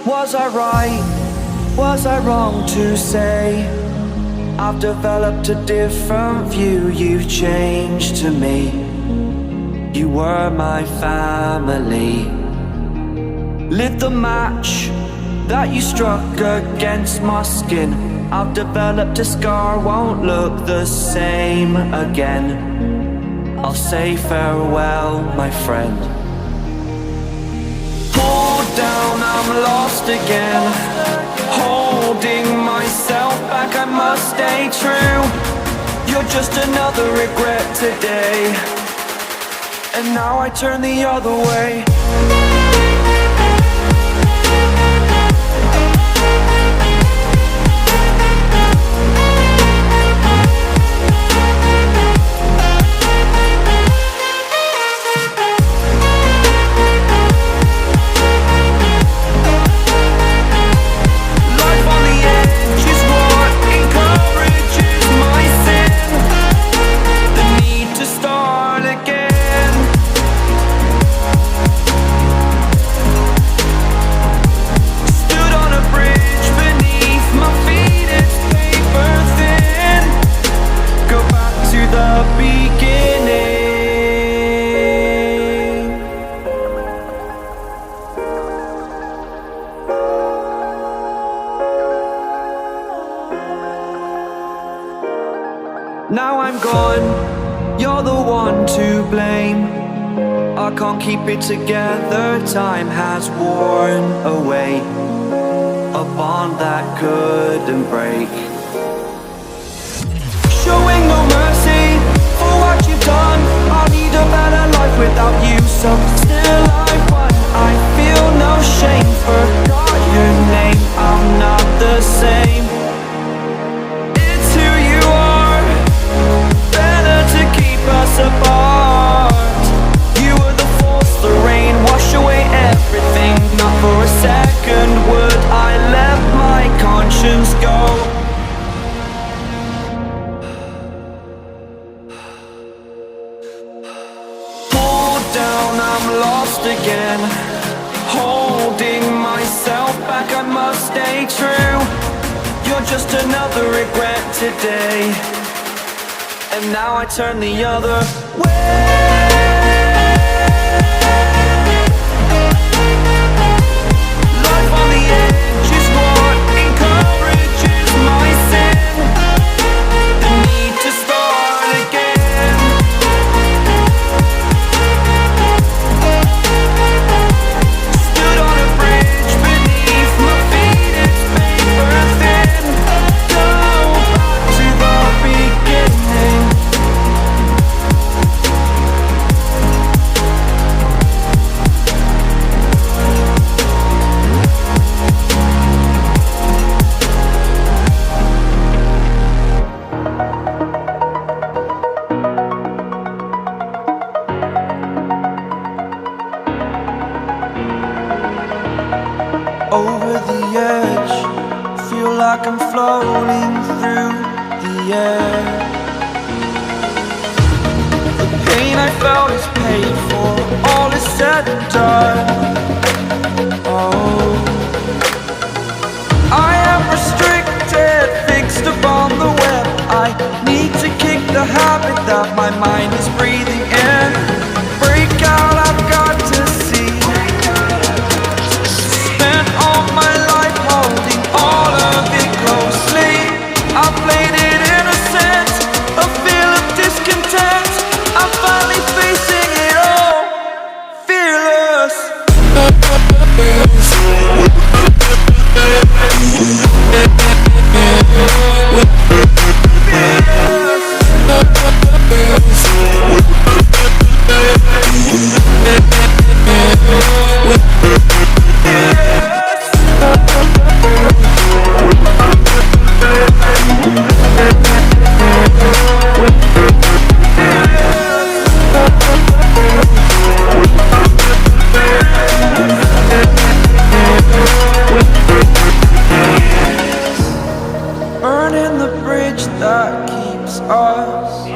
Was I right? Was I wrong to say I've developed a different view? You've changed to me. You were my family. Lit the match that you struck against my skin. I've developed a scar, won't look the same again. I'll say farewell, my friend. Pulled down, I'm lost again. Holding myself back, I must stay true. You're just another regret today, and now I turn the other way. Now I'm gone, you're the one to blame. I can't keep it together, time has worn away. A bond that couldn't break. Showing no mercy for what you've done. I need a better life without you, so still I run. I feel no shame, forgot your name. I'm not the same. It's who you are, better to keep us apart. You were the force, the rain, wash away everything. Not for a second would I let my conscience go. Pulled down, I'm lost again. Holding myself back, I must stay true. You're just another regret today, and now I turn the other way. Life on the edge is what encourages my sin. The need to start again. Stood on a bridge beneath my feet, it's paper thin. Go back to the beginning. Over the edge, feel like I'm floating through the air. The pain I felt is paid for, all is said and done. Oh, I am restricted, fixed upon the web. I need to kick the habit that my mind is breathing in. Break out, I've got to see. Spent all my life holding all of it closely. I played it innocent, a feel of discontent. I'm finally facing it all, fearless. Burning the bridge that keeps us.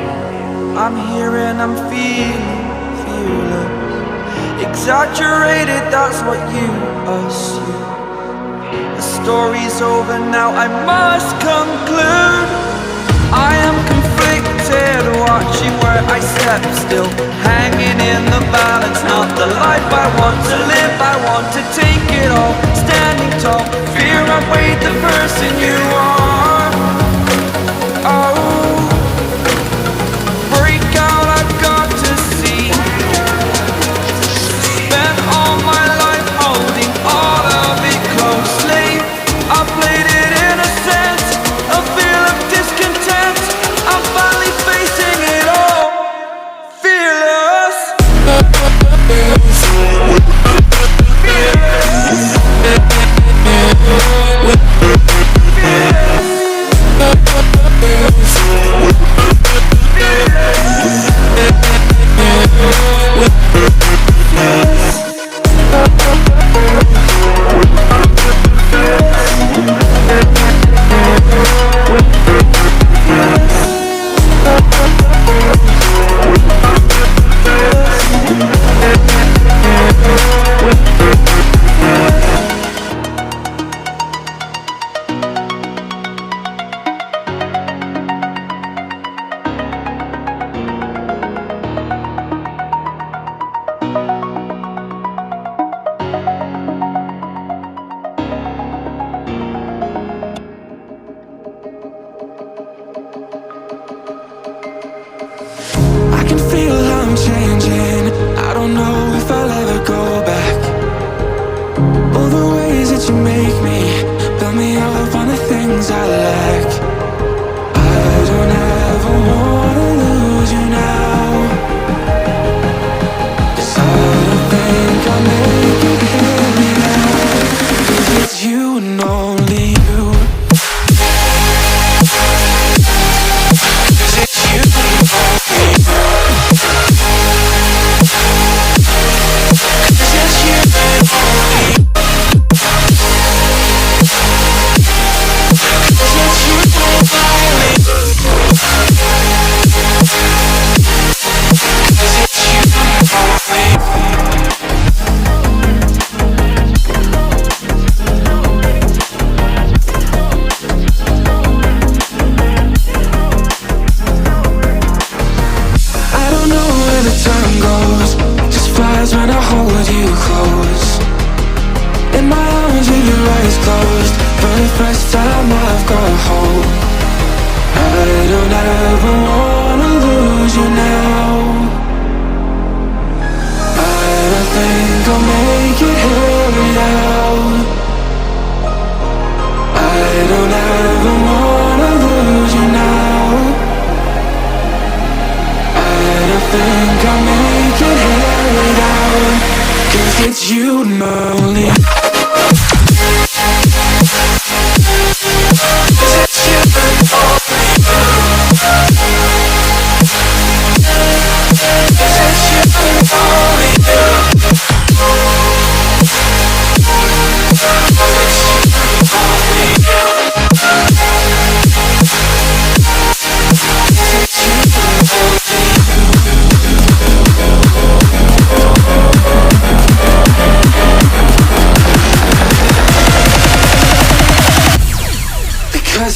I'm here and I'm feeling fearless. Exaggerated, that's what you assume. The story's over now, I must conclude. I am conflicted, watching where I step still, hanging in the balance. Not the life I want to live, I want to take it all. Standing tall, fear I weighed the person you are. Oh, break out, I've got to see. Spent all my life holding all of it closely. I played it innocent, a feel of discontent. I'm finally facing it all, fearless.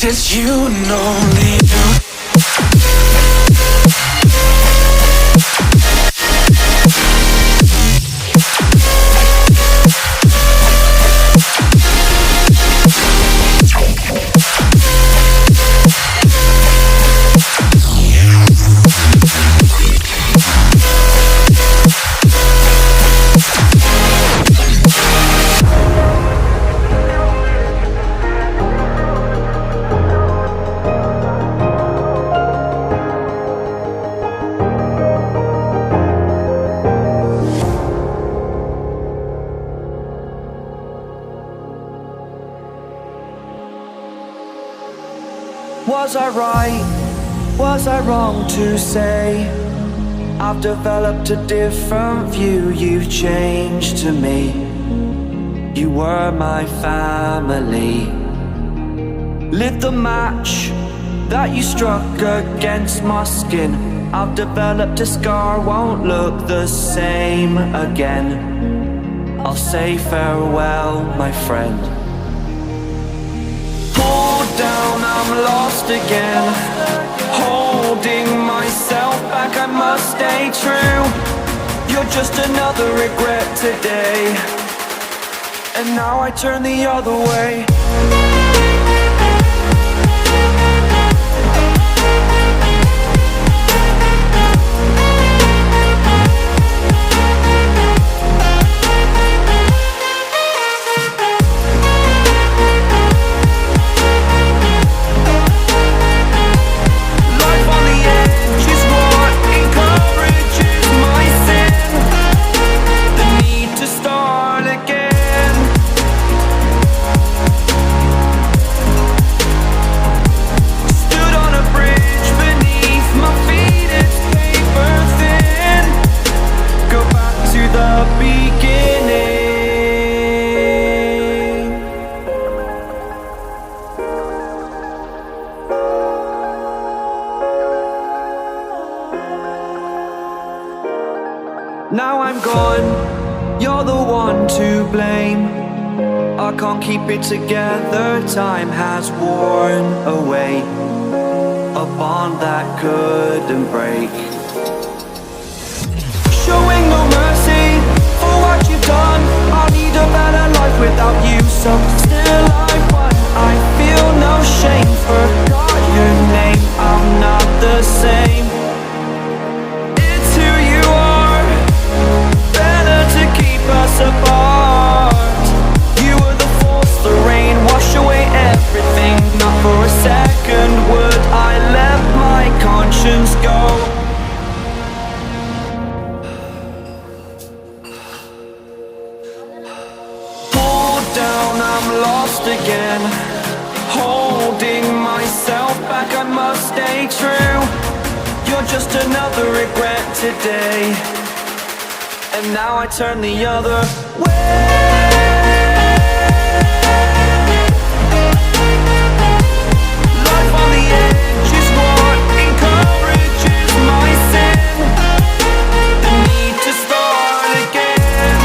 It's you and only you. Was I right? Was I wrong to say I've developed a different view? You've changed to me. You were my family. Lit the match that you struck against my skin. I've developed a scar, won't look the same again. I'll say farewell, my friend. down, I'm lost again. Holding myself back, I must stay true. You're just another regret today, and now I turn the other way. Now I'm gone, you're the one to blame. I can't keep it together, time has worn away. A bond that couldn't break. Showing no mercy for what you've done. I'll need a better life without you, so still I won. I feel no shame, forgot your name, I'm not the same. It's who you are, better to keep us apart. You were the force, the rain, wash away everything. Not for a second would I let my conscience go. Pulled down, I'm lost again. Holding myself back, I must stay true. You're just another regret today, and now I turn the other way. Life on the edge is what encourages my sin. The need to start again.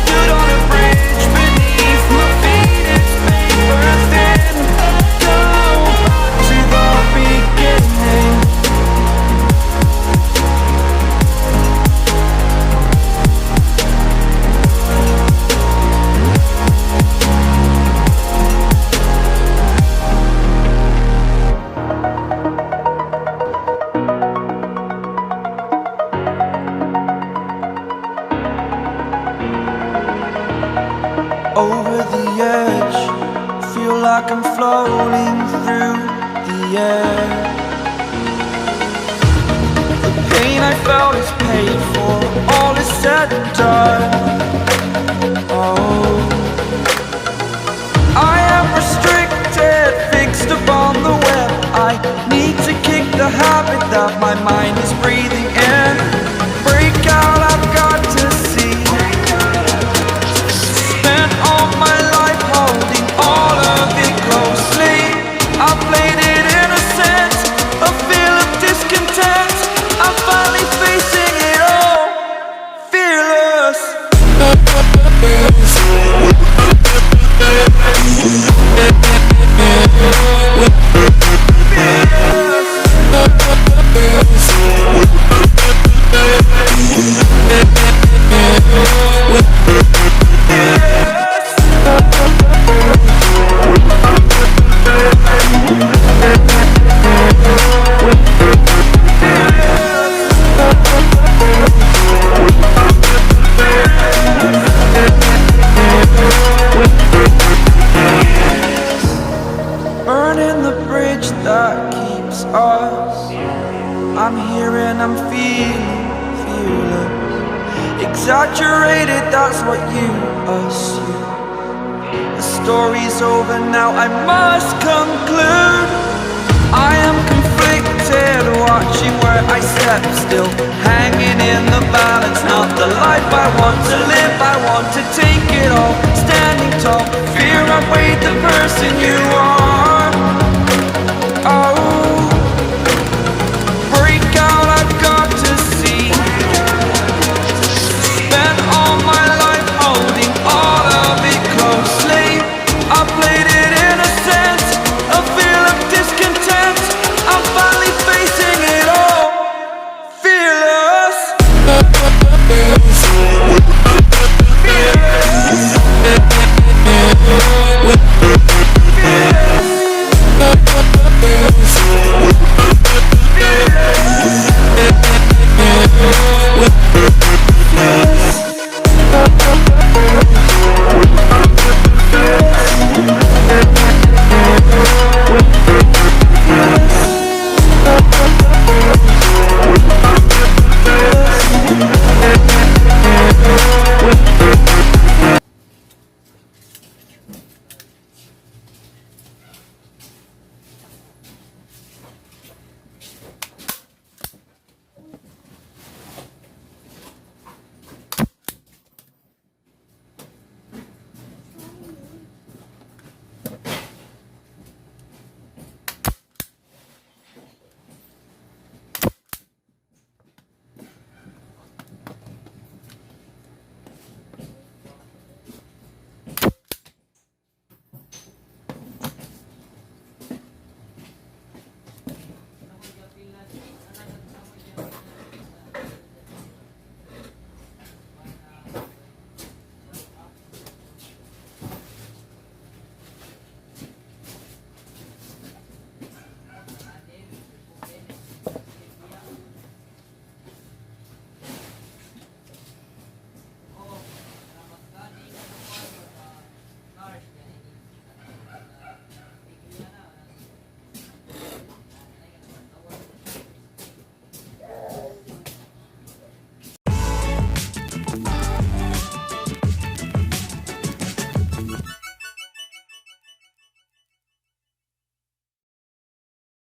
Stood on a bridge beneath my feet, it's paper thin. Go back to the beginning. Over the edge, feel like I'm floating through the air. The pain I felt is paid for, all is said and done. Oh, I am restricted, fixed upon the web. I need to kick the habit that my mind is breathing in. Break out, I've got to see. Spent all my life holding all of it closely. I played it innocent, a feel of discontent. I'm finally facing it all, fearless. Burning the bridge that keeps us. I'm here and I'm feeling fearless. Exaggerated, that's what you assume. The story's over now, I must conclude. I am conflicted, watching where I step still, hanging in the balance. Not the life I want to live, I want to take it all. Standing tall, fear I weighed the person you are.